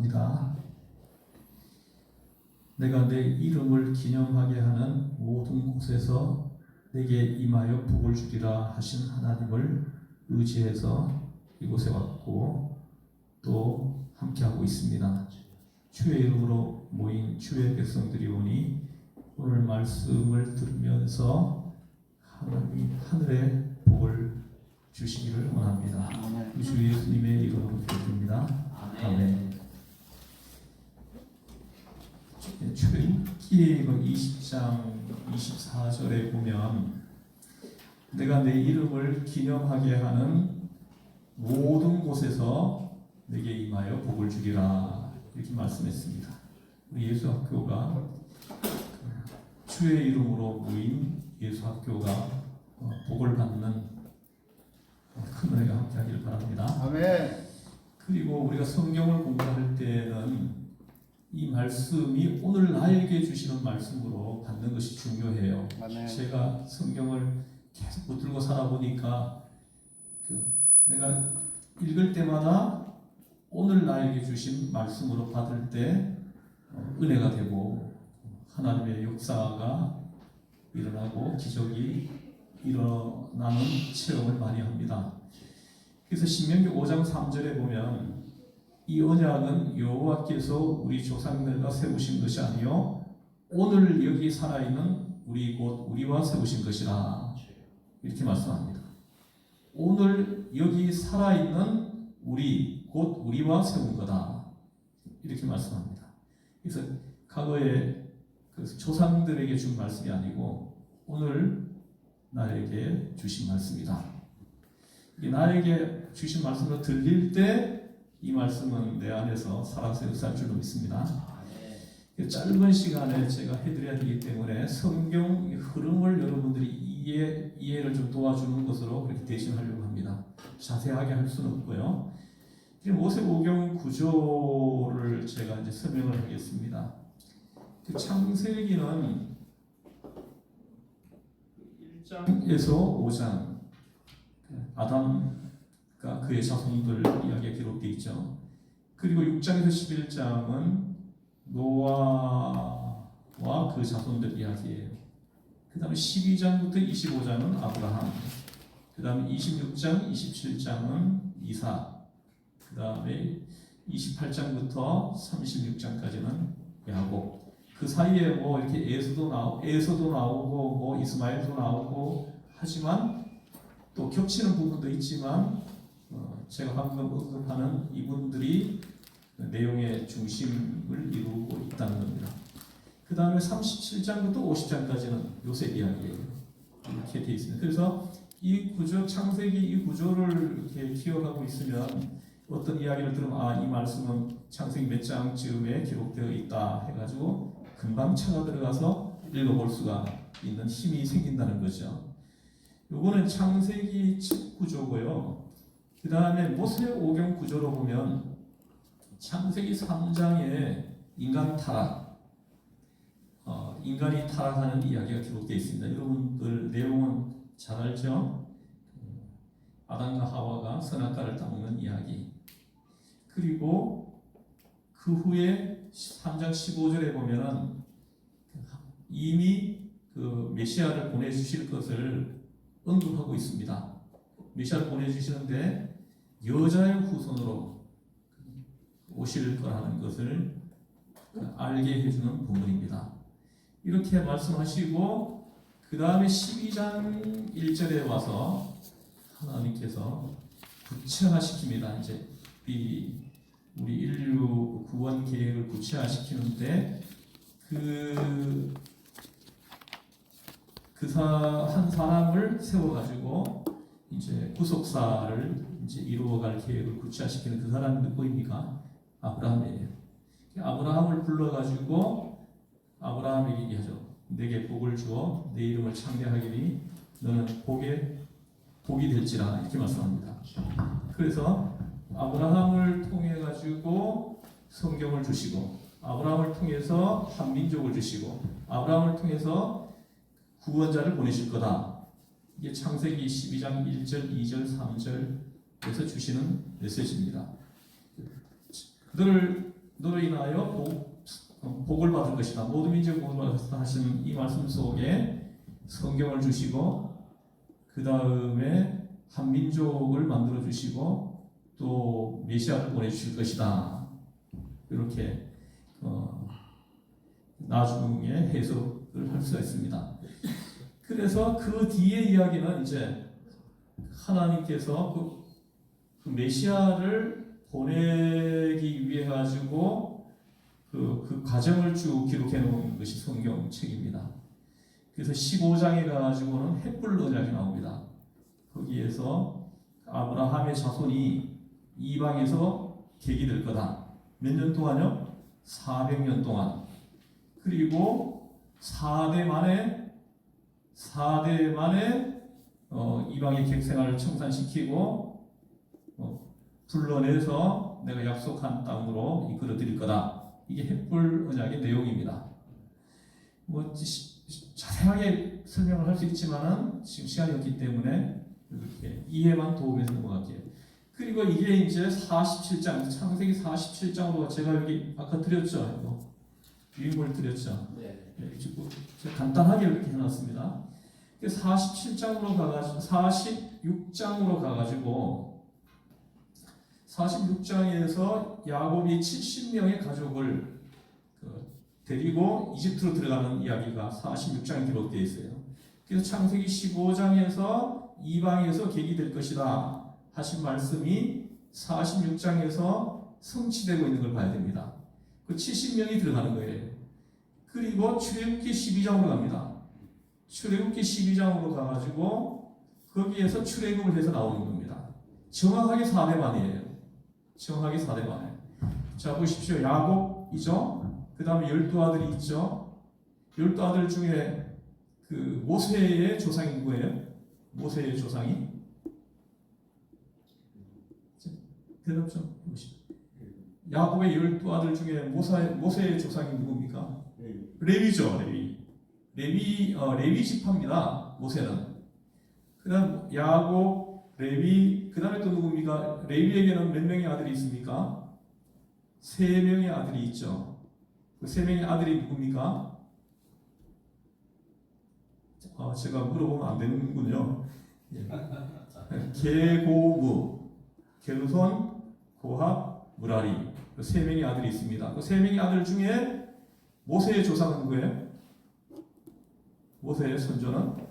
기도합니다. 내가 내 이름을 기념하게 하는 모든 곳에서 내게 임하여 복을 주리라 하신 하나님을 의지해서 이곳에 왔고 또 함께하고 있습니다. 주의 이름으로 모인 주의 백성들이 오니 오늘 말씀을 들으면서 하나님 하늘의 복을 주시기를 원합니다. 주 예수님의 이름으로 기도드립니다. 아멘. 출애굽기 20장 24절에 보면 내가 내 이름을 기념하게 하는 모든 곳에서 내게 임하여 복을 주리라 이렇게 말씀했습니다. 예수학교가 주의 이름으로 모인 예수학교가 복을 받는 큰 은혜가 함께하기를 바랍니다. 아멘. 그리고 우리가 성경을 공부할 때는 이 말씀이 오늘 나에게 주시는 말씀으로 받는 것이 중요해요. 아멘. 제가 성경을 계속 붙들고 살아보니까 내가 읽을 때마다 오늘 나에게 주신 말씀으로 받을 때 은혜가 되고 하나님의 역사가 일어나고 기적이 일어나는 체험을 많이 합니다. 그래서 신명기 5장 3절에 보면 이 언약은 여호와께서 우리 조상들과 세우신 것이 아니요 오늘 여기 살아있는 우리 곧 우리와 세우신 것이라 이렇게 말씀합니다. 오늘 여기 살아있는 우리 곧 우리와 세운 거다 이렇게 말씀합니다. 그래서 과거에 조상들에게 준 말씀이 아니고 오늘 나에게 주신 말씀이다. 나에게 주신 말씀으로 들릴 때 이 말씀은 내 안에서 살아서 역사할 줄로 믿습니다. 짧은 시간에 제가 해드려야 되기 때문에 성경 흐름을 여러분들이 이해를 좀 도와주는 것으로 그렇게 대신하려고 합니다. 자세하게 할 수는 없고요. 모세오경 구조를 제가 이제 설명을 하겠습니다. 창세기는 1장에서 5장 아담과 그의 자손들 이야기가 기록되어 있죠. 그리고 6장에서 11장은 노아와 그 자손들 이야기예요. 그 다음에 12장부터 25장은 아브라함, 그 다음에 26장, 27장은 이삭, 그 다음에 28장부터 36장까지는 야곱. 그 사이에 뭐 이렇게 에서도 나오고 뭐 이스마엘도 나오고 하지만 또 겹치는 부분도 있지만 제가 방금 언급하는 이분들이 내용의 중심을 이루고 있다는 겁니다. 그 다음에 37장부터 50장까지는 요셉 이야기예요. 이렇게 되어 있습니다. 그래서 이 구조, 창세기 이 구조를 이렇게 기억하고 있으면 어떤 이야기를 들으면 이 말씀은 창세기 몇 장쯤에 기록되어 있다 해가지고 금방 찾아 들어가서 읽어볼 수가 있는 힘이 생긴다는 거죠. 요거는 창세기 집 구조고요. 그 다음에 모세오경 구조로 보면 창세기 3장에 인간 타락, 인간이 타락하는 이야기가 기록되어 있습니다. 여러분들 내용은 잘 알죠? 아담과 하와가 선악과를 따먹는 이야기. 그리고 그 후에 3장 15절에 보면은 이미 그 메시아를 보내주실 것을 언급하고 있습니다. 메시아를 보내주시는데 여자의 후손으로 오실 거라는 것을 알게 해주는 부분입니다. 이렇게 말씀하시고 그 다음에 12장 1절에 와서 하나님께서 구체화시킵니다. 이제 우리 인류 구원 계획을 구체화시키는데 한 사람을 세워가지고 이제 구속사를 이제 이루어갈 계획을 구체화시키는 그 사람이 누구입니까? 아브라함이에요. 아브라함을 불러가지고 아브라함에게 얘기하죠. 내게 복을 주어 내 이름을 창대하기니 너는 복이 될지라 이렇게 말씀합니다. 그래서 아브라함을 통해 가지고 성경을 주시고 아브라함을 통해서 한 민족을 주시고 아브라함을 통해서 구원자를 보내실 거다. 이게 창세기 12장 1절, 2절, 3절에서 주시는 메시지입니다. 그들을 너로 인하여 복을 받을 것이다. 모든 민족이 복을 받을 것이다 하시는 이 말씀 속에 성경을 주시고 그 다음에 한 민족을 만들어 주시고 또 메시아를 보내주실 것이다. 이렇게 나중에 해석을 할 수가 있습니다. 그래서 그 뒤에 이야기는 이제 하나님께서 그 메시아를 보내기 위해 가지고 그 과정을 쭉 기록해 놓은 것이 성경책입니다. 그래서 15장에 가지고는 햇불 언약이 나옵니다. 거기에서 아브라함의 자손이 이방에서 계기될 거다. 몇 년 동안요? 400년 동안. 그리고 4대 만에 이방의 객생활을 청산시키고 불러내서 내가 약속한 땅으로 이끌어 드릴 거다. 이게 햇불 언약의 내용입니다. 자세하게 설명을 할 수 있지만은 지금 시간이 없기 때문에 이렇게 이해만 도움해서 넘어갈게요. 그리고 이게 이제 47장, 창세기 47장으로 제가 여기 아까 드렸죠. 유인물 드렸죠. 네. 제가 간단하게 이렇게 해놨습니다. 47장으로 가가지고 46장으로 가가지고 46장에서 야곱이 70명의 가족을 데리고 이집트로 들어가는 이야기가 46장에 기록되어 있어요. 그래서 창세기 15장에서 이방에서 계기될 것이다 하신 말씀이 46장에서 성취되고 있는 걸 봐야 됩니다. 그 70명이 들어가는 거예요. 그리고 출애굽기 12장으로 갑니다. 출애굽기 12장으로 가가지고 거기에서 출애굽을 해서 나오는 겁니다. 정확하게 4대 만이에요. 정확하게 4대 만. 자 보십시오. 야곱이죠. 그 다음에 12아들이 있죠. 12아들 중에 그 모세의 조상이 누구예요? 모세의 조상이? 대답 좀 해보시죠. 야곱의 12아들 중에 모세의 조상이 누굽니까? 레위죠. 레위 지파입니다. 모세는. 그 다음 야곱, 레위, 그 다음에 또 누굽니까? 레위에게는 몇 명의 아들이 있습니까? 3명의 아들이 있죠. 그 3명의 아들이 누굽니까? 제가 물어보면 안 되는군요. 게고무, 게르손, 고합, 무라리. 그 3명의 아들이 있습니다. 그 3명의 아들 중에 모세의 조상은 누구예요? 모세의 선조는?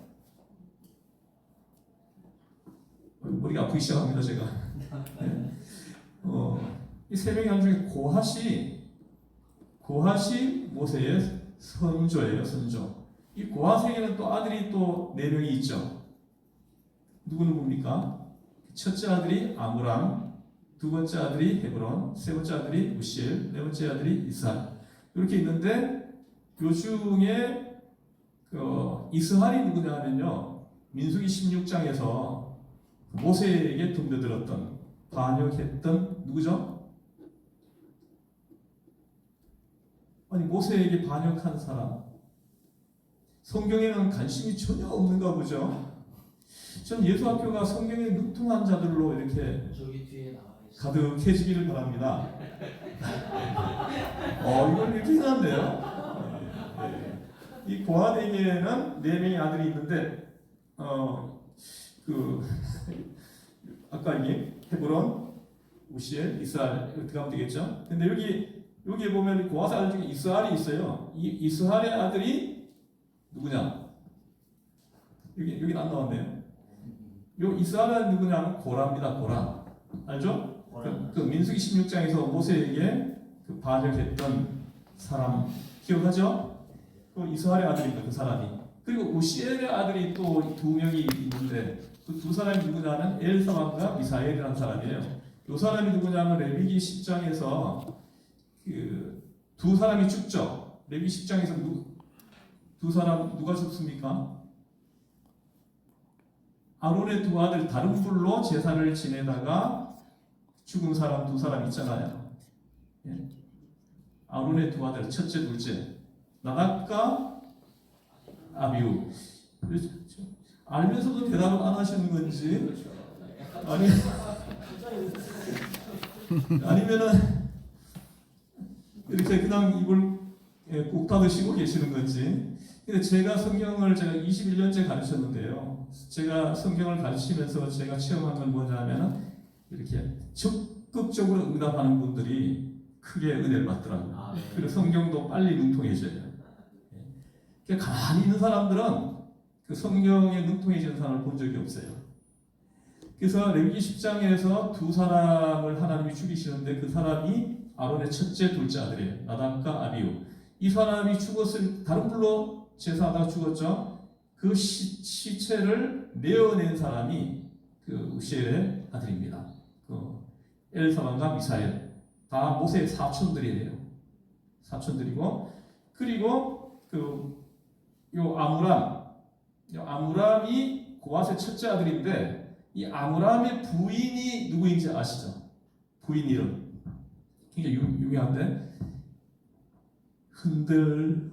머리가 아프기 시작합니다, 제가. 네. 이 3명의 아들 중에 고핫이 모세의 선조예요, 선조. 이 고핫에게는 또 아들이 또 4명이 있죠. 누구입니까? 첫째 아들이 아므람, 두 번째 아들이 헤브론, 세 번째 아들이 우시엘, 네 번째 아들이 이스할. 이렇게 있는데 요 중에 이스할이 누구냐 하면요, 민수기 16장에서 모세에게 덤벼들었던, 반역했던 누구죠? 아니 모세에게 반역한 사람. 성경에는 관심이 전혀 없는가 보죠. 전 예수학교가 성경에 능통한 자들로 이렇게 가득해지기를 바랍니다. 이걸 이렇게 해놨네요. 이 고핫에게는 4명의 아들이 있는데 아까 이게 헤브론, 우시엘, 이스할 이렇게 하면 되겠죠. 근데 여기에 보면 고핫 아들 중에 이스할이 있어요. 이 이스할의 아들이 누구냐? 여기 안 나왔네요. 요 이스할은 누구냐면 고라입니다. 고라. 알죠? 그 민수기 16장에서 모세에게 그 반역했던 사람 기억하죠? 그 이스할의 아들입니다. 그 사람이. 그리고 우시엘의 아들이 또 2명이 있는데 그 2사람이 누구냐면 엘사반과 미사엘이라는 사람이에요. 이 사람이 누구냐면 레위기 10장에서 그 2사람이 죽죠. 레위기 10장에서 2사람 누가 죽습니까? 아론의 2 아들 다른 불로 제사를 지내다가 죽은 사람 2사람 있잖아요. 예. 아론의 2 아들 첫째 둘째 나답과 아비우. 알면서도 대답을 안 하시는 건지 아니면은 이렇게 그냥 입을 꼭 닫으시고 계시는 건지. 근데 제가 성경을 제가 21년째 가르쳤는데요. 제가 성경을 가르치면서 제가 체험한 건 뭐냐면은 이렇게 적극적으로 응답하는 분들이 크게 은혜를 받더라고요. 그래서 성경도 빨리 능통해져요. 그러니까 가만히 있는 사람들은 그 성경에 능통해지는 사람을 본 적이 없어요. 그래서 레위기 10장에서 두 사람을 하나님이 죽이시는데 그 사람이 아론의 첫째, 둘째 아들이에요. 나답과 아비후. 이 사람이 죽었을 다른 불로 제사하다가 죽었죠. 그 시체를 내어낸 사람이 그 우시엘의 아들입니다. 그 엘사반과 미사엘 다 모세의 사촌들이에요. 사촌들이고 그리고 요 아므람이 고앗의 첫째 아들인데 이 아므람의 부인이 누구인지 아시죠? 부인 이름 굉장히 유명한데 흔들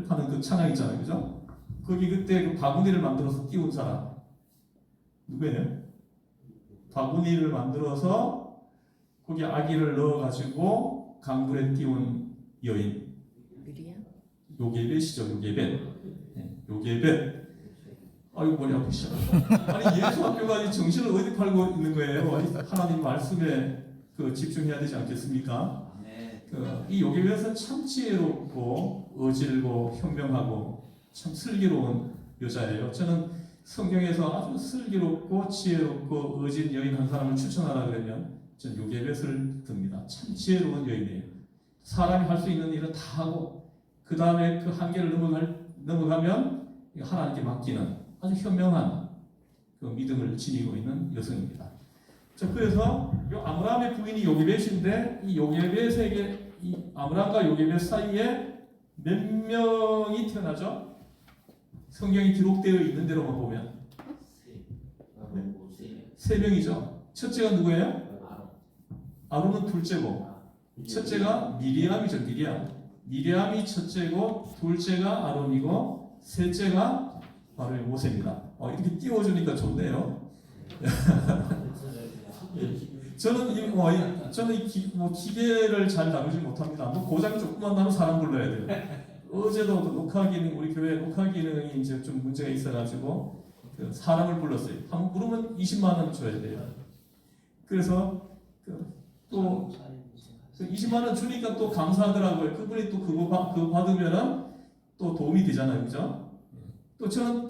하는 그 찬양 있잖아요, 그죠? 거기 그때 그 바구니를 만들어서 띄운 사람 누구예요? 바구니를 만들어서 거기 아기를 넣어가지고 강물에 띄운 여인 요게벳이죠, 요게벳. 요게벳. 아이고 머리 아프시죠? 아니 예수 학교가 정신을 어디 팔고 있는 거예요? 하나님 말씀에 집중해야 되지 않겠습니까? 이 요게벳은 참 지혜롭고 어질고 현명하고 참 슬기로운 여자예요. 저는 성경에서 아주 슬기롭고 지혜롭고 어진 여인 한 사람을 추천하라 그러면 저는 요게벳을 듭니다. 참 지혜로운 여인이에요. 사람이 할 수 있는 일은 다 하고 그 다음에 그 한계를 넘어가면 하나님께 맡기는 아주 현명한 그 믿음을 지니고 있는 여성입니다. 자, 그래서 이 아므람의 부인이 요게벳인데 이 요게벳에게 이 아므람과 요게벳 사이에 몇 명이 태어나죠? 성경이 기록되어 있는 대로만 보면 세 명이죠. 첫째가 누구예요? 아론은 둘째고 첫째가 미리암이죠. 미리암이 첫째고 둘째가 아론이고 셋째가 바로 모세입니다. 이렇게 띄워주니까 좋네요. 저는 기계를 잘 다루지 못합니다. 고장이 조금만 나면 사람 불러야 돼요. 어제도 녹화 기능 우리 교회 녹화 기능이 이제 좀 문제가 있어가지고 사람을 불렀어요. 한번 부르면 20만 원 줘야 돼요. 그래서 또 20만 원 주니까 또 감사하더라고요. 그분이 또 그거 받으면은 또 도움이 되잖아요, 그죠? 또 저는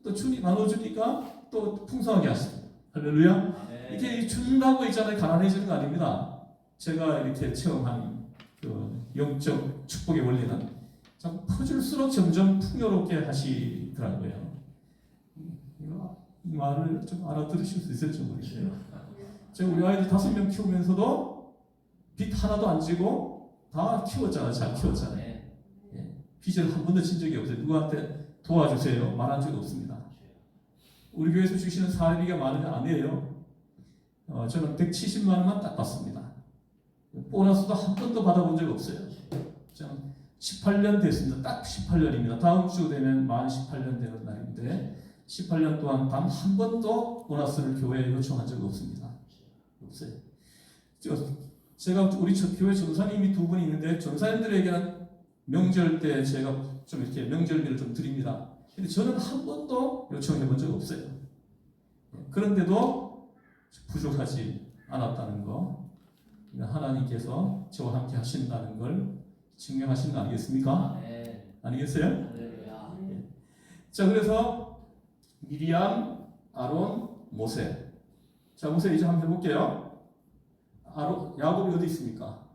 또 나눠주니까 또 풍성하게 하시고 할렐루야. 이렇게 준다고 있잖아요. 가난해지는 거 아닙니다. 제가 이렇게 체험한 그 영적 축복의 원리는 참 퍼줄수록 점점 풍요롭게 하시더라고요. 이 말을 좀 알아들으실 수 있을지 모르겠어요. 제가 우리 아이들 5명 키우면서도 빚 하나도 안 지고 다 키웠잖아요. 잘 키웠잖아요. 빚을 한 번도 진 적이 없어요. 누구한테 도와주세요. 말한 적이 없습니다. 우리 교회에서 주시는 사례비가 많으면 안 해요. 저는 170만 원만 딱 받습니다. 보너스도 한 번도 받아본 적 없어요. 저는 18년 됐습니다. 딱 18년입니다. 다음 주 되면 만 18년 되는 날인데 18년 동안 단 한 번도 보너스를 교회에 요청한 적 없습니다. 없어요. 제가 우리 교회 전사님이 2분이 있는데 전사님들에게는 명절 때 제가 좀 이렇게 명절비를 좀 드립니다. 근데 저는 한 번도 요청해 본 적 없어요. 그런데도 부족하지 않았다는 거, 하나님께서 저와 함께 하신다는 걸 증명하시는 거 아니겠습니까? 아니겠어요? 자, 그래서 미리암, 아론, 모세. 자, 모세 이제 한번 해볼게요. 야곱이 어디 있습니까?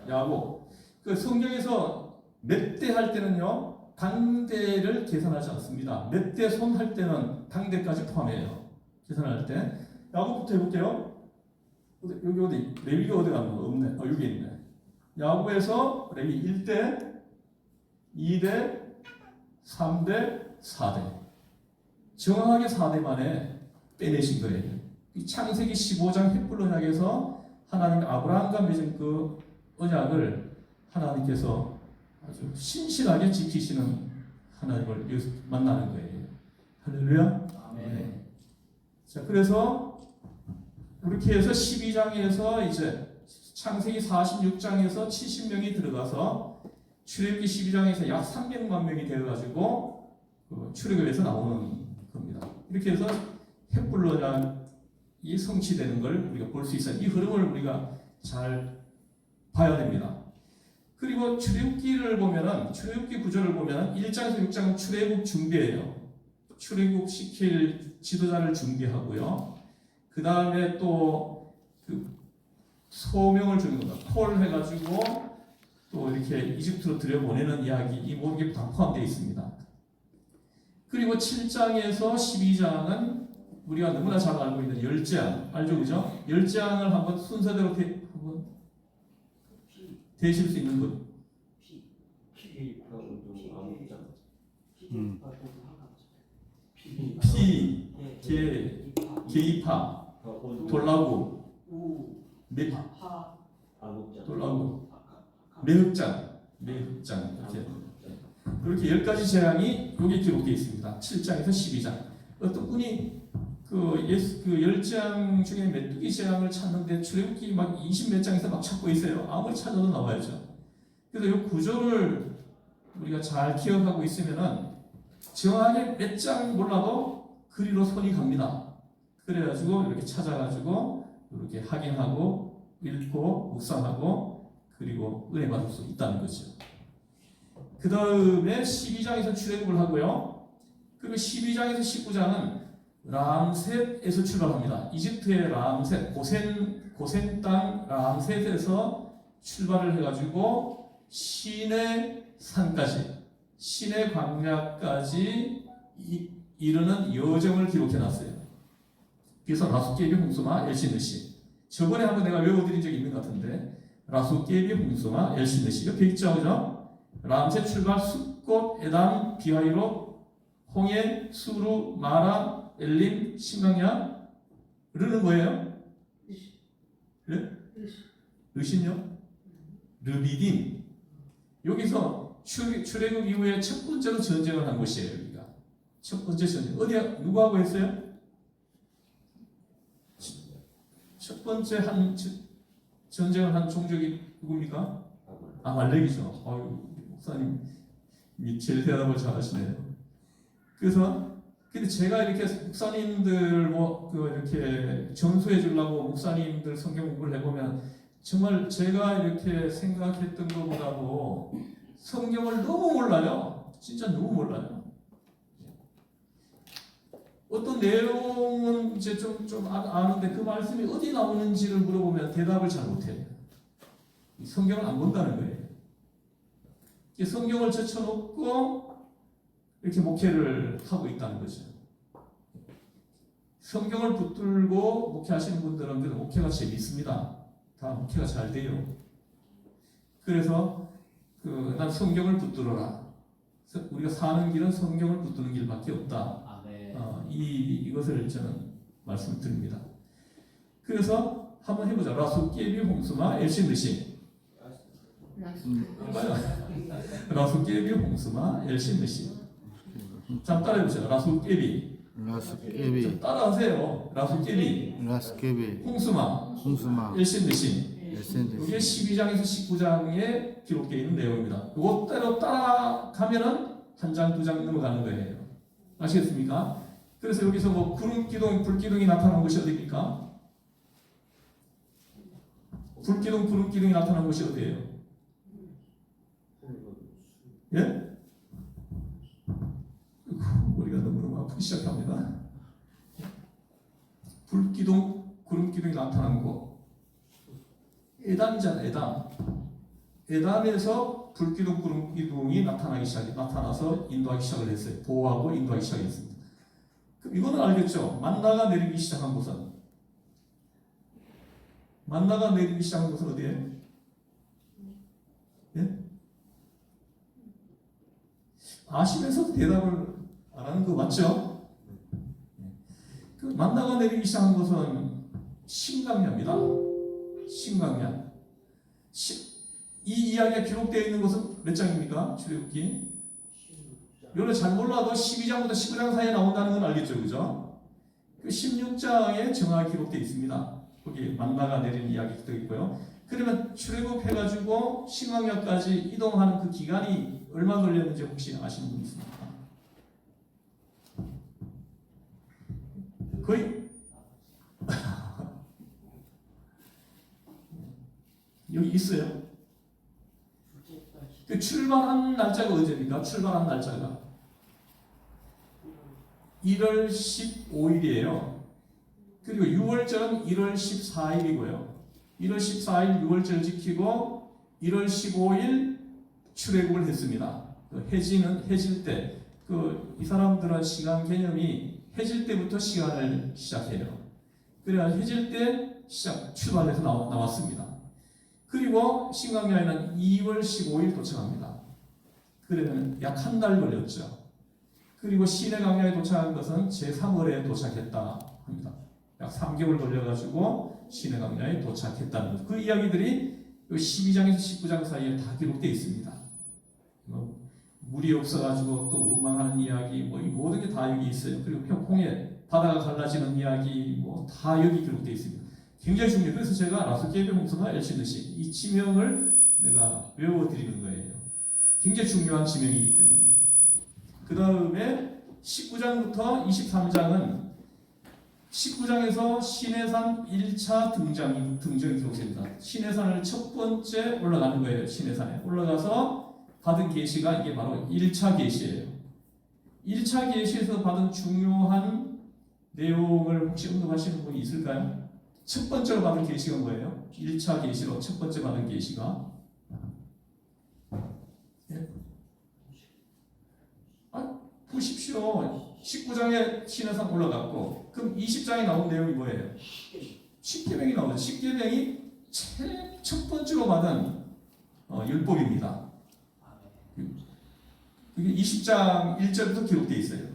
야곱. 그 성경에서 몇 대 할 때는요, 당대를 계산하지 않습니다. 몇 대 손 할 때는 당대까지 포함해요. 계산할 때. 야곱부터 해볼게요. 여기 어디? 레위가 어디 갔나? 없네. 여기 있네. 야곱에서 레위 1대, 2대, 3대, 4대. 정확하게 4대 만에 빼내신 거예요. 이 창세기 15장 횃불 언약에서 하나님 아브라함과 맺은 그 언약을 하나님께서 아주 신실하게 지키시는 하나님을 만나는 거예요. 할렐루야. 아멘. 자, 그래서 그렇게 해서 12장에서 이제 창세기 46장에서 70명이 들어가서 출애굽기 12장에서 약 300만 명이 되어가지고 출애굽에서 나오는 겁니다. 이렇게 해서 헷불론이 성취되는 걸 우리가 볼 수 있어요. 이 흐름을 우리가 잘 봐야 됩니다. 그리고 출애굽기를 보면은 출애굽기 구조를 보면은 1장에서 6장은 출애굽 준비예요. 출애굽 시킬 지도자를 준비하고요. 그 다음에 또 그 소명을 주는 겁니다. 콜 해가지고 또 이렇게 이집트로 들여보내는 이야기, 이 모든 게 다 포함되어 있습니다. 그리고 7장에서 12장은 우리가 너무나 잘 알고 있는 열재앙, 알죠, 그죠? 열재앙을 한번 순서대로 한번 대실 수 있는 분. 피, 개이파, 돌라구, 돌라구, 매흑장 이렇게 10가지 재앙이 여기 기록되어 있습니다. 7장에서 12장. 어떤 분이 그 열재앙 중에 메뚜기 재앙을 찾는데 출애굽기 막 20몇 장에서 막 찾고 있어요. 아무리 찾아도 나와야죠. 그래서 이 구조를 우리가 잘 기억하고 있으면은 정확하게 몇 장 몰라도 그리로 손이 갑니다. 그래가지고 이렇게 찾아가지고 이렇게 확인하고 읽고 묵상하고 그리고 은혜 받을 수 있다는 거죠. 그 다음에 12장에서 출애굽을 하고요. 그리고 12장에서 19장은 람셋에서 출발합니다. 이집트의 람셋, 고센 땅 람셋에서 출발을 해가지고 시내 산까지, 시내 광야까지 이르는 여정을 기록해놨어요. 그래서 라숫개비, 홍수마, 엘신느시. 저번에 한번 내가 외워드린 적이 있는 것 같은데 라숫개비, 홍수마, 엘신느시. 옆에 있죠, 그죠? 람셋 출발, 숫꽃, 에담, 비하이로, 홍해, 수루, 마라, 엘림, 신강야. 르는 뭐예요? 르? 르신요? 르비딘. 여기서 출애굽 이후에 첫 번째로 전쟁을 한 곳이에요. 여기가 첫 번째 전쟁. 어디야? 누구하고 했어요? 첫 번째 전쟁을 한 종족이 누굽니까? 아말렉이죠. 아유, 목사님 제일 대답을 잘하시네요. 그래서 근데 제가 이렇게 목사님들 이렇게 전수해 주려고 목사님들 성경 공부를 해보면 정말 제가 이렇게 생각했던 것보다도 성경을 너무 몰라요. 진짜 너무 몰라요. 어떤 내용은 이제 좀 아는데 그 말씀이 어디 나오는지를 물어보면 대답을 잘 못해요. 성경을 안 본다는 거예요. 성경을 제쳐놓고 이렇게 목회를 하고 있다는 거죠. 성경을 붙들고 목회하시는 분들은 그래도 목회가 재미있습니다. 다 목회가 잘 돼요. 그래서 난 성경을 붙들어라. 우리가 사는 길은 성경을 붙드는 길밖에 없다. 이것을 저는 말씀을 드립니다. 그래서 한번 해보자. 라숫개비, 홍수마, 엘신느시. 라숫개비, 홍수마, 엘신느시. 자, 따라해보세요. 라숫개비. 라숫개비. 따라하세요. 라숫개비. 홍수마. 엘신느시. 이게 12장에서 19장에 기록되어 있는 내용입니다. 이것대로 따라가면은 한 장, 두 장 넘어가는 거예요. 아시겠습니까? 그래서 여기서 구름기둥, 불기둥이 나타난 곳이 어디입니까? 불기둥, 구름기둥이 나타난 곳이 어디예요? 예? 우리가 너무너무 아프기 시작합니다. 불기둥, 구름기둥이 나타난 곳. 에담이잖아, 에담에서 불기둥, 구름기둥이 나타나서 인도하기 시작을 했어요. 보호하고 인도하기 시작했습니다. 그럼 이거는 알겠죠? 만나가 내리기 시작한 곳은 어디예요? 예? 아시면서도 대답을 안 하는 거 맞죠? 그 만나가 내리기 시작한 곳은 신강야입니다. 신강야. 이 이야기가 기록되어 있는 것은 몇 장입니까? 출애굽기. 이거를 잘 몰라도 12장부터 19장 사이에 나온다는 건 알겠죠, 그죠? 그 16장에 정확히 기록되어 있습니다. 거기 만나가 내리는 이야기 기록되어 있고요. 그러면 출애굽해가지고 신광야까지 이동하는 그 기간이 얼마 걸렸는지 혹시 아시는 분 있습니까? 거의 여기 있어요. 그 출발한 날짜가 언제입니까? 출발한 날짜가 1월 15일이에요. 그리고 6월절은 1월 14일이고요. 1월 14일 6월절 지키고 1월 15일 출애굽을 했습니다. 그 해질 때, 이 사람들은 시간 개념이 해질 때부터 시간을 시작해요. 그래야 해질 때 출발해서 나왔습니다. 그리고 신광야에는 2월 15일 도착합니다. 그러면 약 한 달 걸렸죠. 그리고 시내 광야에 도착한 것은 제3월에 도착했다 합니다. 약 3개월 걸려가지고 시내 광야에 도착했다는 것. 그 이야기들이 12장에서 19장 사이에 다 기록되어 있습니다. 물이 없어가지고 또 원망하는 이야기, 이 모든 게 다 여기 있어요. 그리고 홍해 바다가 갈라지는 이야기, 다 여기 기록되어 있습니다. 굉장히 중요해요. 그래서 제가 라스케이베 홍수나 엘시드시 이 지명을 내가 외워드리는 거예요. 굉장히 중요한 지명이기 때문에. 그 다음에 19장부터 23장은 19장에서 시내산 1차 등정이 기록됩니다. 시내산을 첫 번째 올라가는 거예요. 시내산에 올라가서 받은 계시가 이게 바로 1차 계시예요. 1차 계시에서 받은 중요한 내용을 혹시 언급하시는 분이 있을까요? 첫 번째로 받은 계시가 뭐예요? 1차 계시로 첫 번째 받은 계시가 보십시오. 19장에 시내산 올라갔고 그럼 20장에 나온 내용이 뭐예요? 십계명이 나오죠. 십계명이 제일 첫 번째로 받은 율법입니다. 그게 20장 1절부터 기록되어 있어요.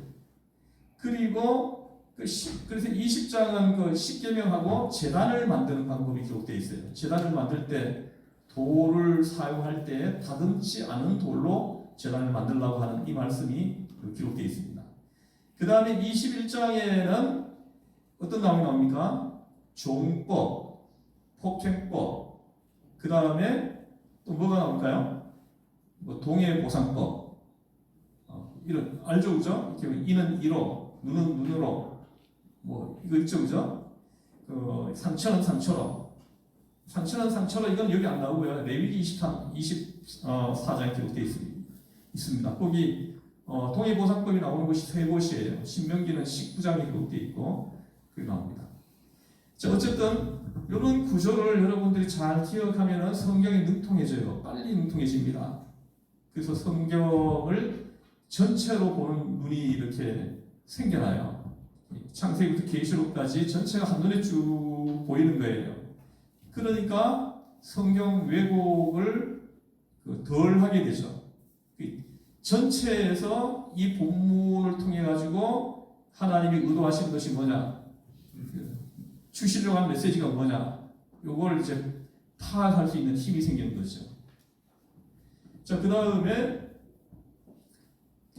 그리고 그래서 20장은 그 십계명하고 제단을 만드는 방법이 기록되어 있어요. 제단을 만들 때 돌을 사용할 때 다듬지 않은 돌로 제단을 만들려고 하는 이 말씀이 기록되어 있습니다. 그 다음에 21장에는 어떤 내용이 나옵니까? 종법, 폭행법, 그 다음에 또 뭐가 나올까요? 동해보상법, 이런 알죠, 그죠? 이는 이로, 눈은 눈으로, 이거 있죠, 그죠? 상처는 상처로, 이건 여기 안 나오고요. 레위기 24장에 기록되어 있습니다. 거기 동해보상법이 나오는 곳이 세 곳이에요. 신명기는 19장에 기록되어 있고 그게 나옵니다. 자, 어쨌든 이런 구조를 여러분들이 잘 기억하면 성경이 능통해져요. 빨리 능통해집니다. 그래서 성경을 전체로 보는 눈이 이렇게 생겨나요. 창세기부터 계시록까지 전체가 한눈에 쭉 보이는 거예요. 그러니까 성경 왜곡을 덜 하게 되죠. 전체에서 이 본문을 통해 가지고 하나님이 의도하신 것이 뭐냐, 주시려고 하는 메시지가 뭐냐, 요걸 이제 파악할 수 있는 힘이 생기는 거죠. 자, 그 다음에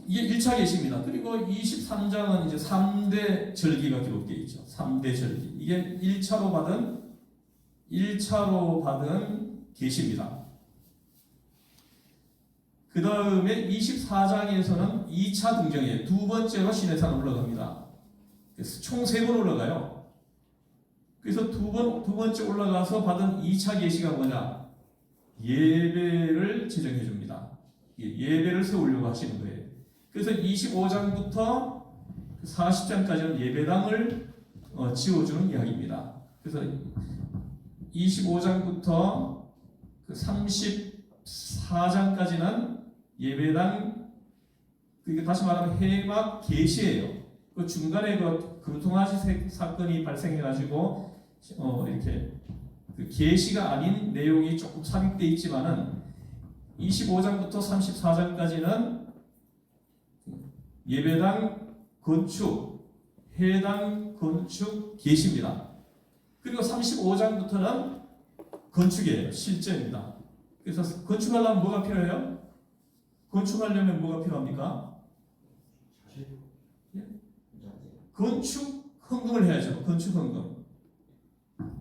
이게 1차 계시입니다. 그리고 23장은 이제 3대 절기가 기록되어 있죠. 3대 절기. 이게 1차로 받은 계시입니다. 그 다음에 24장에서는 2차 등정이에요. 두 번째로 시내산 올라갑니다. 그래서 총 3번 올라가요. 그래서 두 번째 올라가서 받은 2차 계시가 뭐냐? 예배를 제정해 줍니다. 예배를 세우려고 하시는 거예요. 그래서 25장부터 40장까지는 예배당을 지어주는 이야기입니다. 그래서 25장부터 34장까지는 예배당, 그러니까 다시 말하면 해막 계시예요. 그 중간에 금송아지 사건이 발생해가지고 이렇게 계시가 아닌 내용이 조금 삽입되어 있지만은 25장부터 34장까지는 예배당 건축, 회당 건축 계시입니다. 그리고 35장부터는 건축이에요. 실제입니다. 그래서 건축하려면 뭐가 필요해요? 건축하려면 뭐가 필요합니까? 건축 헌금을 해야죠. 건축 헌금.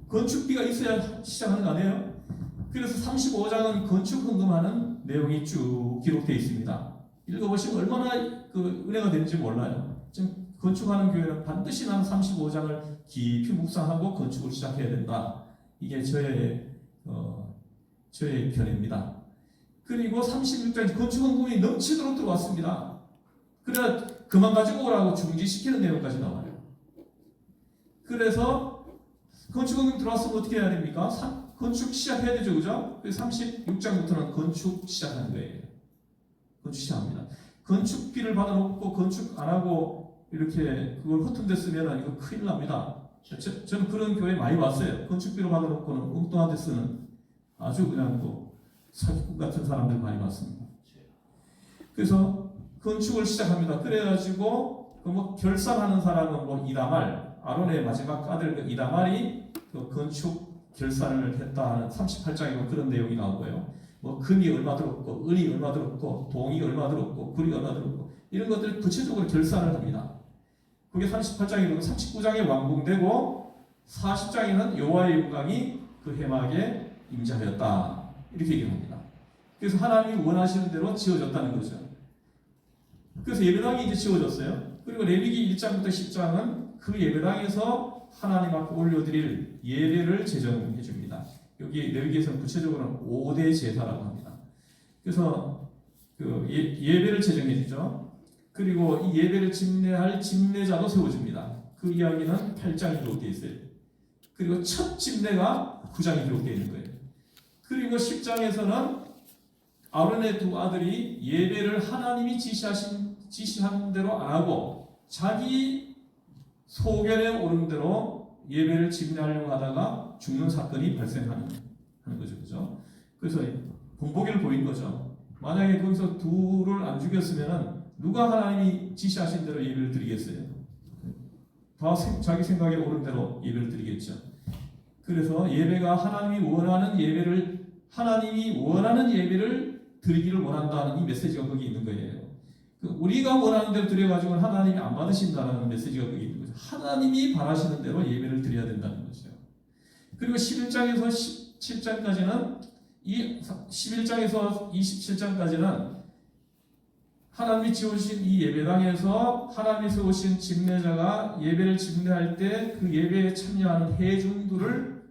건축비가 있어야 시작하는 거 아니에요? 그래서 35장은 건축 헌금하는 내용이 쭉 기록되어 있습니다. 읽어보시면 얼마나 그 은혜가 되는지 몰라요. 지금 건축하는 교회는 반드시 나는 35장을 깊이 묵상하고 건축을 시작해야 된다. 이게 저의 견해입니다. 그리고 36장 건축 헌금이 넘치도록 들어왔습니다. 그래야 그만 가지고 오라고 중지시키는 내용까지 나와요. 그래서 건축 헌금 들어왔으면 어떻게 해야 됩니까? 건축 시작해야 되죠, 그죠? 36장부터는 건축 시작하는 거예요. 건축 시작합니다. 건축비를 받아놓고 건축 안 하고 이렇게 그걸 허튼 데 쓰면 이거 큰일 납니다. 저는 그런 교회 많이 봤어요. 건축비로 받아놓고는 엉뚱한 데 쓰는 아주 그냥 또 사기꾼 같은 사람들 많이 봤습니다. 그래서 건축을 시작합니다. 그래가지고 뭐 결산하는 사람은 뭐 이다말, 아론의 마지막 아들 그 이다말이 그 건축 결산을 했다 하는 38장에 그런 내용이 나오고요. 뭐 금이 얼마 들었고, 은이 얼마 들었고, 동이 얼마 들었고, 굴이 얼마 들었고 이런 것들을 구체적으로 결산을 합니다. 그게 38장이고 39장에 완공되고 40장에는 여호와의 영광이 그 회막에 임재하였다 이렇게 얘기합니다. 그래서 하나님이 원하시는 대로 지어졌다는 거죠. 그래서 예배당이 이제 지어졌어요. 그리고 레위기 1장부터 10장은 그 예배당에서 하나님 앞에 올려드릴 예배를 제정해 줍니다. 여기 레위기에서는 구체적으로는 5대 제사라고 합니다. 그래서 그 예배를 제정해 주죠. 그리고 이 예배를 집례할 집례자도 세워줍니다. 그 이야기는 8장에 기록되어 있어요. 그리고 첫 집례가 9장에 기록되어 있는 거예요. 그리고 10장에서는 아론의 두 아들이 예배를 하나님이 지시한 대로 안 하고 자기 소견에 오른 대로 예배를 집례하려고 하다가 죽는 사건이 발생하는 거죠. 그죠? 그래서 본보기를 보인 거죠. 만약에 거기서 둘을 안 죽였으면 누가 하나님이 지시하신 대로 예배를 드리겠어요? 다 자기 생각에 오른 대로 예배를 드리겠죠. 그래서 예배가 하나님이 원하는 예배를 드리기를 원한다는 이 메시지가 거기 있는 거예요. 우리가 원하는 대로 드려가지고는 하나님이 안 받으신다는 메시지가 거기 있는 거죠. 하나님이 바라시는 대로 예배를 드려야 된다는 거죠. 그리고 11장에서 17장까지는 11장에서 27장까지는 하나님이 지으신 이 예배당에서 하나님이 세우신 집례자가 예배를 집례할 때 그 예배에 참여하는 회중들을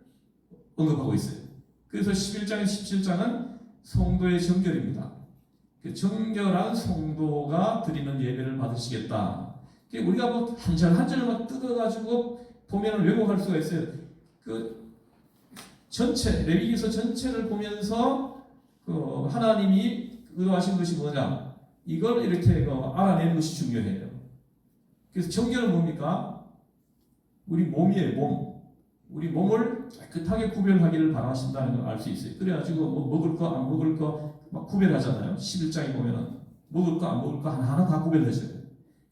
언급하고 있어요. 그래서 11장에서 17장은 성도의 정결입니다. 정결한 성도가 드리는 예배를 받으시겠다. 우리가 뭐 한 절 한 절만 뜯어가지고 보면 왜곡할 수가 있어요. 그 전체 레위기서 전체를 보면서 그 하나님이 의도하신 것이 뭐냐 이걸 이렇게 알아내는 것이 중요해요. 그래서 정결은 뭡니까? 우리 몸이에요. 몸. 우리 몸을 깨끗하게 구별하기를 바라신다는 걸 알 수 있어요. 그래가지고 뭐 먹을 거 안 먹을 거 막 구별하잖아요. 11장에 보면은 먹을 거 안 먹을 거 하나하나 다 구별해줘요.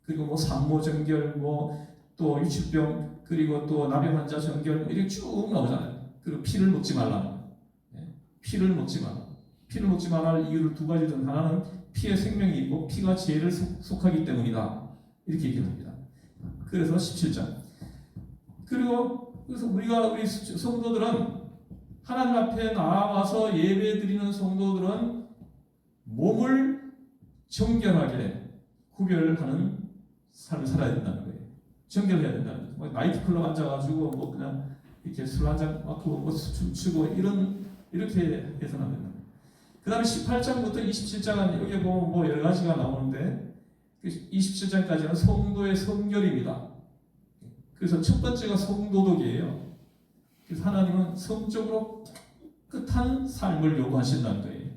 그리고 뭐 산모 정결, 뭐 또 유치병, 그리고 또 나병 환자 정결 이렇게 쭉 나오잖아요. 그리고 피를 먹지 말라. 피를 먹지 말라. 피를 먹지 말라 할 이유를 두 가지든 하나는 피에 생명이 있고 피가 죄를 속하기 때문이다. 이렇게 얘기합니다. 그래서 17장. 그래서 우리 성도들은 하나님 앞에 나와서 예배 드리는 성도들은 몸을 정결하게 구별하는 삶을 살아야 된다는 거예요. 정결해야 된다는 거예요. 나이트클럽 앉아가지고 뭐 그냥 이렇게 술 한잔 맞고 뭐 춤추고 이렇게 해서는 안 된다. 그 다음에 18장부터 27장은 여기 보면 뭐 여러 가지가 나오는데 27장까지는 성도의 성결입니다. 그래서 첫 번째가 성도덕이에요. 그래서 하나님은 성적으로 깨끗한 삶을 요구하신다는 거예요.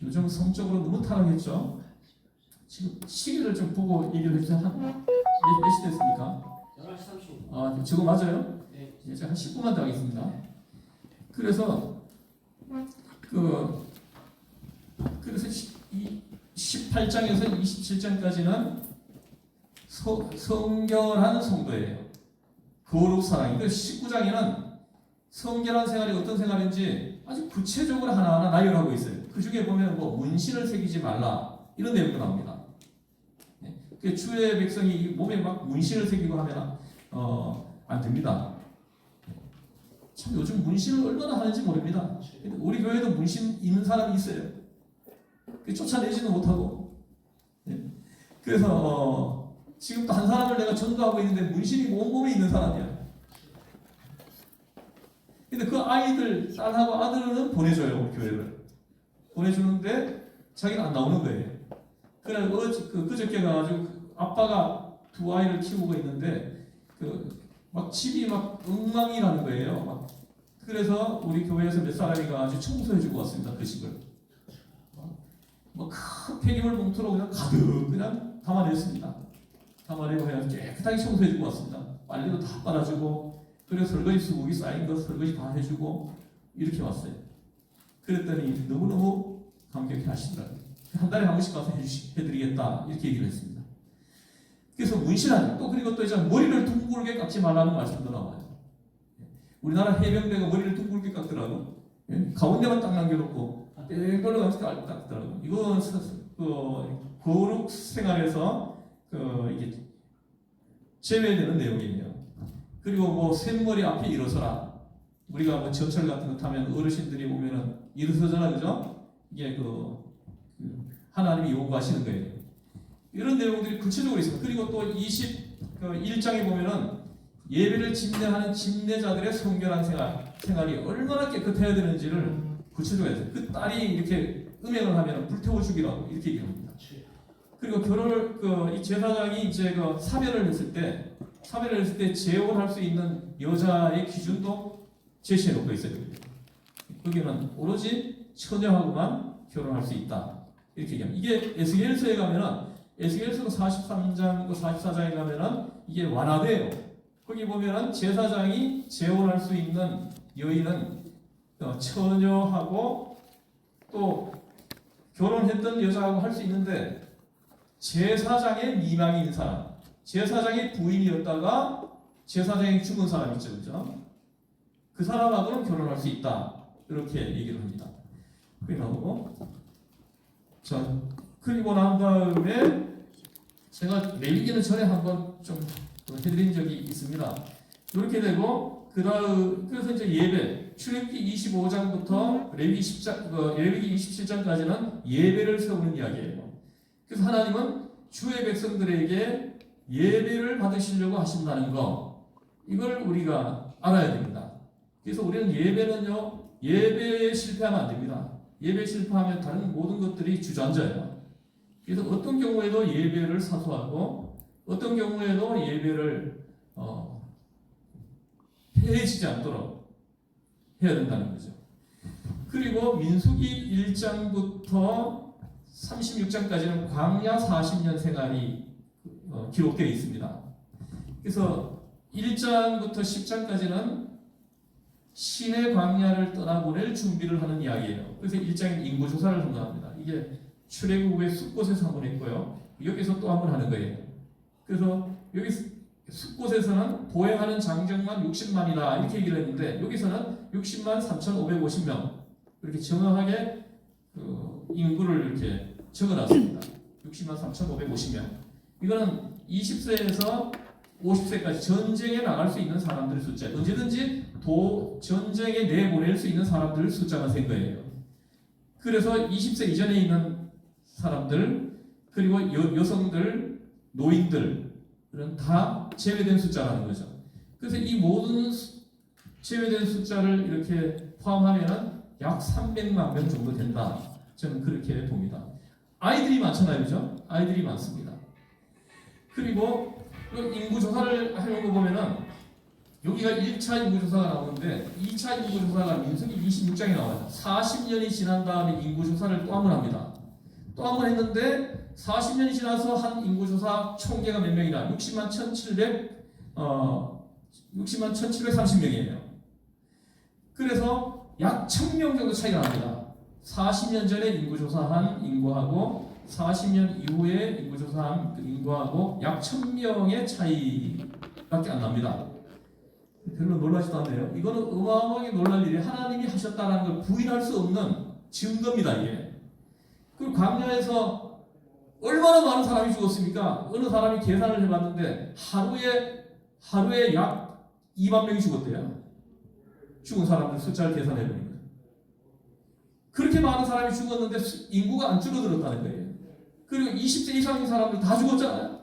요즘 성적으로 너무 타락했죠. 지금 시기를 좀 보고 얘기를 해주세요. 몇 시 됐습니까? 11시 35분. 아, 저거 맞아요? 네. 이제 한 10분만 더 하겠습니다. 그래서 이 18장에서 27장까지는 성결한 성도예요. 거룩 사랑. 19장에는 성결한 생활이 어떤 생활인지 아주 구체적으로 하나하나 나열하고 있어요. 그 중에 보면 뭐 문신을 새기지 말라 이런 내용도 나옵니다. 주의 백성이 몸에 막 문신을 새기고 하면 안 됩니다. 참 요즘 문신을 얼마나 하는지 모릅니다. 근데 우리 교회도 문신 있는 사람이 있어요. 쫓아내지는 못하고. 그래서 지금도 한 사람을 내가 전도하고 있는데 문신이 온몸에 있는 사람이야. 근데 그 아이들, 딸하고 아들은 보내줘요, 우리 교회를. 보내주는데 자기는 안 나오는 거예요. 그래, 그저께 가가지고 아빠가 두 아이를 키우고 있는데, 막 집이 막 엉망이 나는 거예요. 막. 그래서 우리 교회에서 몇 사람이 가가지고 청소해주고 왔습니다, 그 집을. 뭐 큰 폐기물 봉투로 그냥 가득 그냥 담아냈습니다. 담아내고 그냥 깨끗하게 청소해주고 왔습니다. 빨래도 다 빨아주고, 그리고 설거지 수국이 쌓인 거 설거지 다 해주고 이렇게 왔어요. 그랬더니 너무너무 감격해 하시더라고요. 한 달에 한 번씩 가서 해드리겠다 이렇게 얘기를 했습니다. 그래서 문신하는 또 그리고 또 이제 머리를 둥글게 깎지 말라는 말씀도 나와요. 우리나라 해병대가 머리를 둥글게 깎더라고. 가운데만 딱 남겨놓고 뺑글로 가면서 깎더라고. 이건 거룩 생활에서 이게 제외되는 내용이에요. 그리고 뭐 샘머리 앞에 일어서라. 우리가 뭐 전철 같은 거 타면 어르신들이 보면은 일어서잖아, 그죠? 이게 하나님이 요구하시는 거예요. 이런 내용들이 구체적으로 있습니다. 그리고 또 21장에 보면은 예배를 집례하는 집례자들의 성결한 생활이 얼마나 깨끗해야 되는지를 구체적으로 해요. 그 딸이 이렇게 음행을 하면 불태워 죽이라고 이렇게 얘기합니다. 그리고 이 제사장이 이제 사별을 했을 때 재혼할 수 있는 여자의 기준도 제시해 놓고 있어요. 거기는 오로지 처녀하고만 결혼할 수 있다. 이렇게 얘기합니다. 이게 에스겔서에 가면은 에스겔서 43장, 44장에 가면은 이게 완화돼요. 거기 보면은 제사장이 재혼할 수 있는 여인은 처녀하고 또 결혼했던 여자하고 할 수 있는데 제사장의 미망인 사람, 제사장의 부인이었다가 제사장이 죽은 사람 있죠, 그죠? 그 사람하고는 결혼할 수 있다. 이렇게 얘기를 합니다. 그리고 그리고 난 다음에 제가 레위기는 전에 한번 좀 해드린 적이 있습니다. 이렇게 되고 그래서 이제 예배 출애굽기 25장부터 레위기 27장까지는 예배를 세우는 이야기예요. 그래서 하나님은 주의 백성들에게 예배를 받으시려고 하신다는 거, 이걸 우리가 알아야 됩니다. 그래서 우리는 예배에 실패하면 안 됩니다. 예배에 실패하면 다른 모든 것들이 주저앉아요. 그래서 어떤 경우에도 예배를 사수하고 어떤 경우에도 예배를 폐해지지 않도록 해야 된다는 거죠. 그리고 민수기 1장부터 36장까지는 광야 40년 생활이 기록되어 있습니다. 그래서 1장부터 10장까지는 신의 광야를 떠나보낼 준비를 하는 이야기예요. 그래서 1장에 인구조사를 한답니다. 이게 출애굽 후에 숫곳에서 한번 했고요. 여기서 또 한번 하는 거예요. 그래서 여기 숫곳에서는 보행하는 장정만 60만이다 이렇게 얘기를 했는데 여기서는 60만 3,550명 이렇게 정확하게 인구를 이렇게 적어놨습니다. 60만 3,550명. 이거는 20세에서 50세까지 전쟁에 나갈 수 있는 사람들의 숫자, 언제든지 전쟁에 내보낼 수 있는 사람들 숫자가 된 거예요. 그래서 20세 이전에 있는 사람들, 그리고 여성들, 노인들은 다 제외된 숫자라는 거죠. 그래서 이 모든 제외된 숫자를 이렇게 포함하면 약 300만 명 정도 된다. 저는 그렇게 봅니다. 아이들이 많잖아요, 그죠? 아이들이 많습니다. 그리고 인구조사를 하려고 보면은 여기가 1차 인구조사가 나오는데 2차 인구조사가 민수기 26장에 나와요. 40년이 지난 다음에 인구조사를 또 한 번 합니다. 또 한 번 했는데 40년이 지나서 한 인구조사 총계가 몇 명이나 60만 1,730명이에요. 그래서 약 1,000명 정도 차이가 납니다. 40년 전에 인구조사한 인구하고 40년 이후에 인구조사한 인구하고 약 1,000명의 차이밖에 안 납니다. 별로 놀라지도 않네요. 이거는 어마어마하게 놀랄 일이 하나님이 하셨다는 걸 부인할 수 없는 증거입니다, 이게. 그리고 광야에서 얼마나 많은 사람이 죽었습니까? 어느 사람이 계산을 해봤는데 하루에 약 2만 명이 죽었대요. 죽은 사람들 숫자를 계산해 보는 거예요. 그렇게 많은 사람이 죽었는데 인구가 안 줄어들었다는 거예요. 그리고 20세 이상인 사람들 다 죽었잖아요.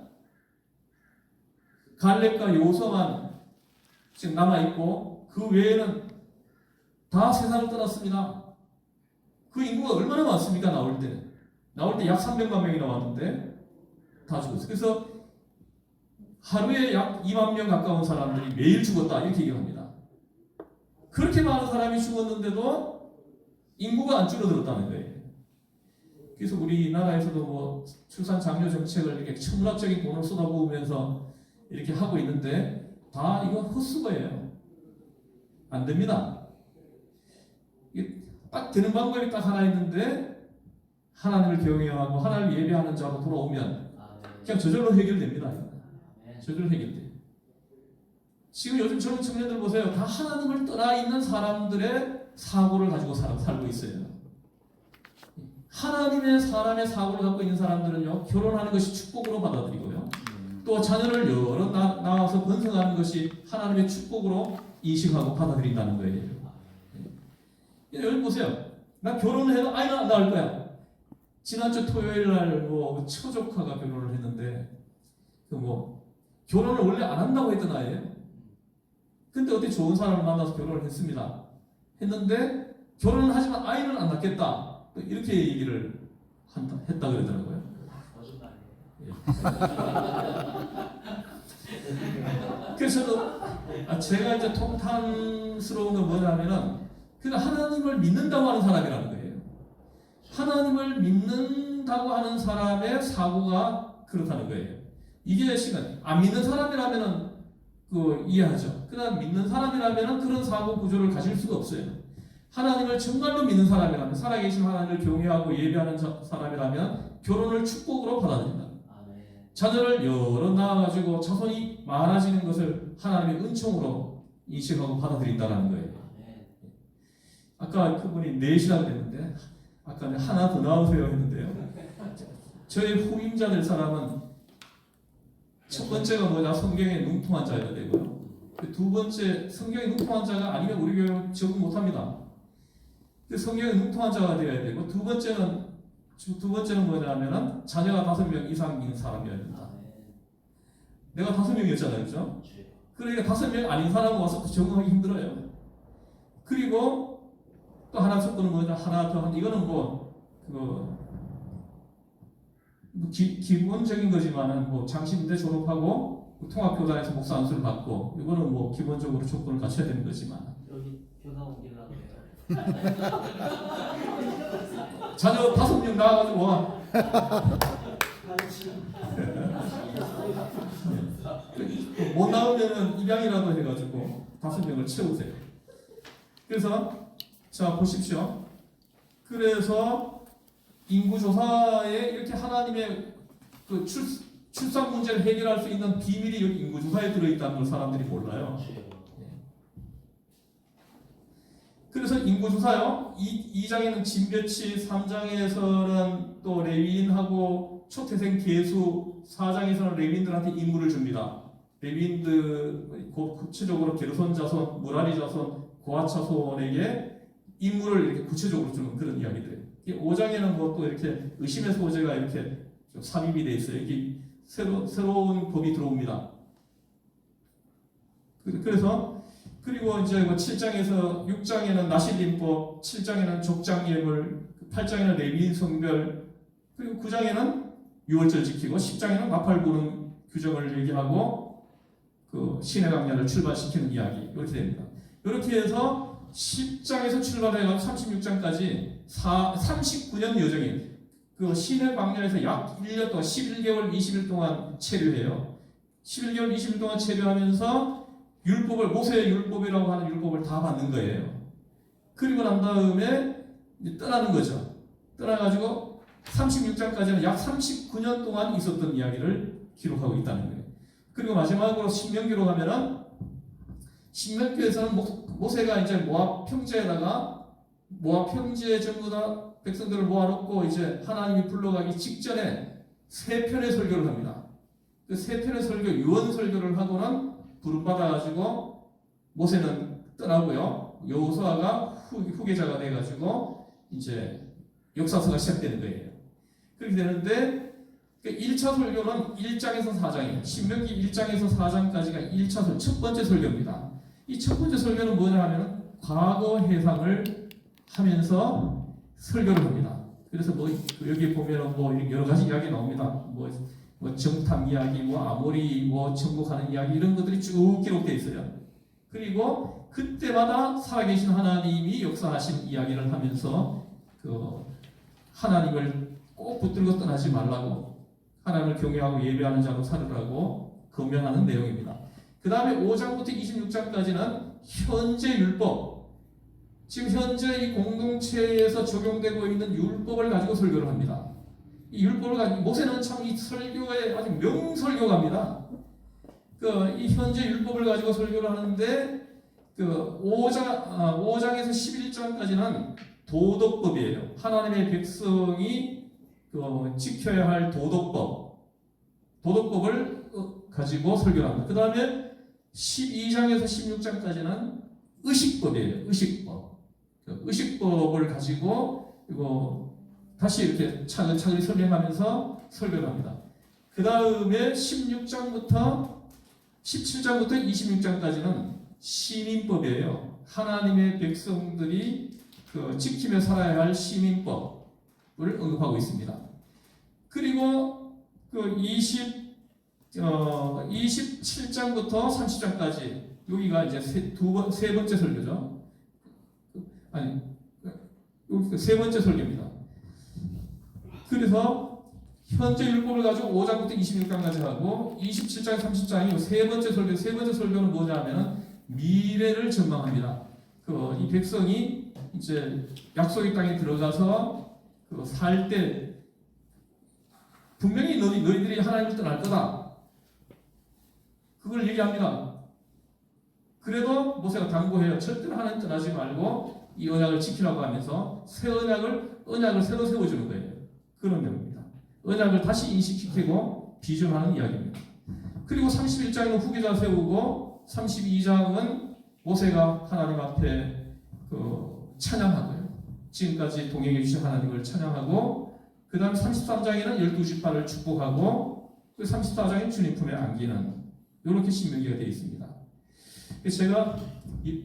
갈렙과 여호수아만 지금 남아있고 그 외에는 다 세상을 떠났습니다. 그 인구가 얼마나 많습니까? 나올 때 약 300만 명이 나왔는데 다 죽었어요. 그래서 하루에 약 2만 명 가까운 사람들이 매일 죽었다 이렇게 얘기합니다. 그렇게 많은 사람이 죽었는데도 인구가 안 줄어들었다는 거예요. 그래서 우리나라에서도 뭐 출산 장려 정책을 이렇게 천문학적인 돈을 쏟아부으면서 이렇게 하고 있는데 다 이거 헛수고예요. 안 됩니다. 이게 딱 되는 방법이 딱 하나 있는데 하나님을 경외하고 하나님을 예배하는 자로 돌아오면 그냥 저절로 해결됩니다. 저절로 해결돼요. 지금 요즘 젊은 청년들 보세요. 다 하나님을 떠나 있는 사람들의 사고를 가지고 살고 있어요. 하나님의 사람의 사고를 갖고 있는 사람들은요, 결혼하는 것이 축복으로 받아들이고요. 또 자녀를 여러 낳아서 번성하는 것이 하나님의 축복으로 인식하고 받아들인다는 거예요. 여러분 보세요. 나 결혼을 해도 아이는 안 낳을 거야. 지난주 토요일 날 뭐 처조카가 결혼을 했는데 결혼을 원래 안 한다고 했던 아이예요. 근데 어떻게 좋은 사람을 만나서 결혼을 했습니다. 했는데 결혼을 하지만 아이는 안 낳겠다. 이렇게 얘기를 했다 그러더라고요. 그래서 제가 이제 통탄스러운 건 뭐냐면은 그냥 하나님을 믿는다고 하는 사람이라는 거예요. 하나님을 믿는다고 하는 사람의 사고가 그렇다는 거예요. 이게 시간 안 믿는 사람이라면은 이해하죠. 그러나 믿는 사람이라면은 그런 사고 구조를 가질 수가 없어요. 하나님을 정말로 믿는 사람이라면, 살아계신 하나님을 경외하고 예배하는 사람이라면 결혼을 축복으로 받아들인다. 자녀를 여러 낳아가지고 자손이 많아지는 것을 하나님의 은총으로 인식하고 받아들인다는 거예요. 아까 그분이 넷이라고 했는데 아까 하나 더 낳으세요 했는데요. 저희 후임자 될 사람은 첫 번째가 뭐냐, 성경에 능통한 자여야 되고요. 두 번째, 성경에 능통한 자가 아니면 우리 교회는 적응 못합니다. 성경에 능통한 자가 되어야 되고, 두 번째는 뭐냐면은 자녀가 5명 이상인 사람이어야 된다. 내가 5명이었잖아요, 그죠? 그러니까 5명 아닌 사람은 와서 적응하기 힘들어요. 그리고 또 하나 조건은 뭐냐, 하나 더 이거는 기본적인 거지만은 장신대 졸업하고 통합교단에서 목사 안수를 받고, 이거는 기본적으로 조건을 갖춰야 되는 거지만. 여기 교사 옮기려고 해요. 자녀 5명 낳아가지고 와. 못 나오면은 입양이라도 해가지고 5명을 채우세요. 그래서 자 보십시오. 그래서 인구조사에 이렇게 하나님의 출산 문제를 해결할 수 있는 비밀이 여기 인구조사에 들어있다는 걸 사람들이 몰라요. 그래서 인구조사요. 2장에는 진배치, 3장에서는 또 레위인하고 초태생 계수, 4장에서는 레위인들한테 임무를 줍니다. 레위인들 구체적으로 게르손 자손, 무라리 자손, 고핫 자손에게 임무를 이렇게 구체적으로 주는 그런 이야기들이에요. 5장에는 또 이렇게 의심의 소재가 이렇게 좀 삽입이 돼 있어요. 이게 새로운 법이 들어옵니다. 그래서 그리고 이제 7장에서 6장에는 나실림법, 7장에는 족장예물, 8장에는 레위인 성별, 그리고 9장에는 유월절 지키고 10장에는 나팔 부는 규정을 얘기하고 신의 강야를 출발시키는 이야기 이렇게 됩니다. 이렇게 해서 10장에서 출발해서 36장까지 39년 여정이 신의 광야에서 약 1년 동안 11개월 20일 동안 체류해요. 11개월 20일 동안 체류하면서 율법을, 모세의 율법이라고 하는 율법을 다 받는 거예요. 그리고 난 다음에 이제 떠나는 거죠. 떠나가지고 36장까지는 약 39년 동안 있었던 이야기를 기록하고 있다는 거예요. 그리고 마지막으로 신명기로 가면은, 신명기에서는 모세가 이제 모압 평지에다가 모압 평지에 전부 다 백성들을 모아놓고 이제 하나님이 불러가기 직전에 3편의 설교를 합니다. 그 3편의 설교, 유언 설교를 하고는 부름받아가지고 모세는 떠나고요. 여호수아가 후계자가 돼가지고 이제 역사서가 시작되는 거예요. 그렇게 되는데 1차 설교는 1장에서 4장이에요. 신명기 1장에서 4장까지가 1차 첫 번째 설교입니다. 이 첫 번째 설교는 뭐냐 하면 과거 해상을 하면서 설교를 합니다. 그래서 뭐 여기 보면은 뭐 여러 가지 이야기 나옵니다. 뭐 정탐 이야기, 뭐 아모리 뭐 정복하는 이야기 이런 것들이 쭉 기록되어 있어요. 그리고 그때마다 살아계신 하나님이 역사하신 이야기를 하면서 그 하나님을 꼭 붙들고 떠나지 말라고, 하나님을 경외하고 예배하는 자로 살으라고 권면하는 내용입니다. 그 다음에 5장부터 26장까지는 현재 율법, 지금 현재 이 공동체에서 적용되고 있는 율법을 가지고 설교를 합니다. 이 율법을 가지고 모세는 참 이 설교의 아주 명설교가입니다. 이 현재 율법을 가지고 설교를 하는데 5장에서 11장까지는 도덕법이에요. 하나님의 백성이 지켜야 할 도덕법을 가지고 설교를 합니다. 그 다음에 12장에서 16장까지는 의식법이에요. 의식법을 가지고 다시 이렇게 차근차근히 설명하면서 설교를 합니다. 그 다음에 16장부터 26장까지는 시민법이에요. 하나님의 백성들이 지키며 살아야 할 시민법을 언급하고 있습니다. 그리고 27장부터 30장까지 여기가 이제 세 번째 설교죠. 여기 세 번째 설교입니다. 그래서 현재 율법을 가지고 5장부터 26장까지 하고 27장, 30장이 세 번째 설교. 세 번째 설교는 뭐냐면은 미래를 전망합니다. 이 백성이 이제 약속의 땅에 들어가서 살 때 분명히 너희들이 하나님을 떠날 거다. 그걸 얘기합니다. 그래도 모세가 당부해요. 절대로 하나님 떠나지 말고 이 언약을 지키라고 하면서 새 언약을 새로 세워주는 거예요. 그런 내용입니다. 언약을 다시 인식시키고 비전하는 이야기입니다. 그리고 31장은 후계자 세우고 32장은 모세가 하나님 앞에 찬양하고요. 지금까지 동행해 주신 하나님을 찬양하고, 그 다음 33장에는 12지파를 축복하고, 그 34장에 주님 품에 안기는 이렇게 신명기가 되어 있습니다. 제가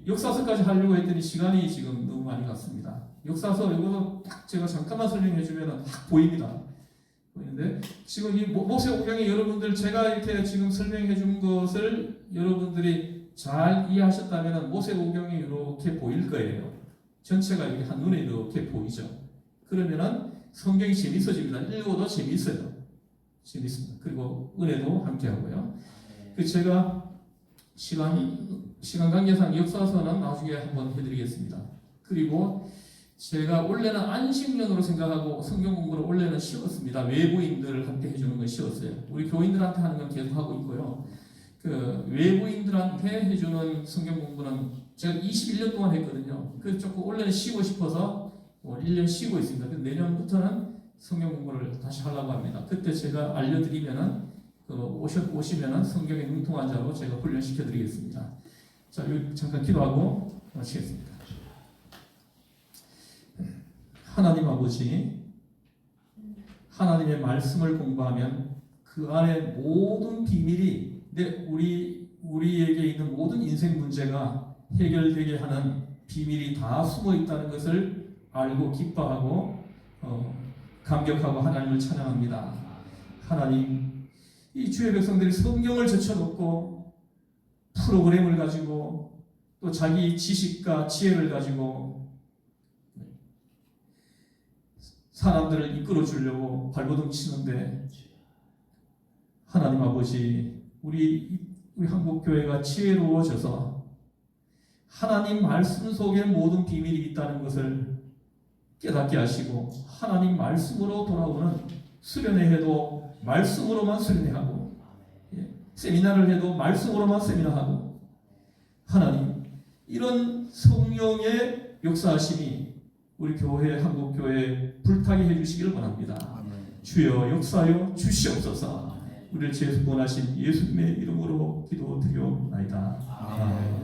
역사서까지 하려고 했더니 시간이 지금 너무 많이 갔습니다. 역사서 이거는 딱 제가 잠깐만 설명해 주면 딱 보입니다. 보이는데 지금 이 모세오경에 여러분들 제가 이렇게 지금 설명해 준 것을 여러분들이 잘 이해하셨다면 모세오경이 이렇게 보일 거예요. 전체가 이렇게 한눈에 이렇게 보이죠. 그러면은 성경이 재밌어집니다. 읽어도 재밌어요. 재밌습니다. 그리고 은혜도 함께 하고요. 제가 시간 관계상 역사서는 나중에 한번 해드리겠습니다. 그리고 제가 원래는 안식년으로 생각하고 성경 공부를 원래는 쉬웠습니다. 외부인들한테 해주는 건 쉬웠어요. 우리 교인들한테 하는 건 계속 하고 있고요. 외부인들한테 해주는 성경 공부는 제가 21년 동안 했거든요. 그래서 조금 원래는 쉬고 싶어서 1년 쉬고 있습니다. 근데 내년부터는 성경 공부를 다시 하려고 합니다. 그때 제가 알려드리면은 오시면은 성경에 능통한 자로 제가 훈련시켜 드리겠습니다. 자, 여기 잠깐 기도하고 마치겠습니다. 하나님 아버지, 하나님의 말씀을 공부하면 그 안에 모든 비밀이 우리에게 있는 모든 인생 문제가 해결되게 하는 비밀이 다 숨어 있다는 것을 알고 기뻐하고 감격하고 하나님을 찬양합니다. 하나님, 이 주의 백성들이 성경을 제쳐놓고 프로그램을 가지고 또 자기 지식과 지혜를 가지고 사람들을 이끌어 주려고 발버둥 치는데, 하나님 아버지, 우리 한국교회가 지혜로워져서 하나님 말씀 속에 모든 비밀이 있다는 것을 깨닫게 하시고, 하나님 말씀으로 돌아오는 수련회 해도 말씀으로만 수련회하고, 세미나를 해도 말씀으로만 세미나하고, 하나님, 이런 성령의 역사하심이 우리 교회, 한국교회 불타게 해주시기를 원합니다. 주여 역사하여 주시옵소서. 우리를 제수 원하신 예수님의 이름으로 기도드리옵나이다. 아멘.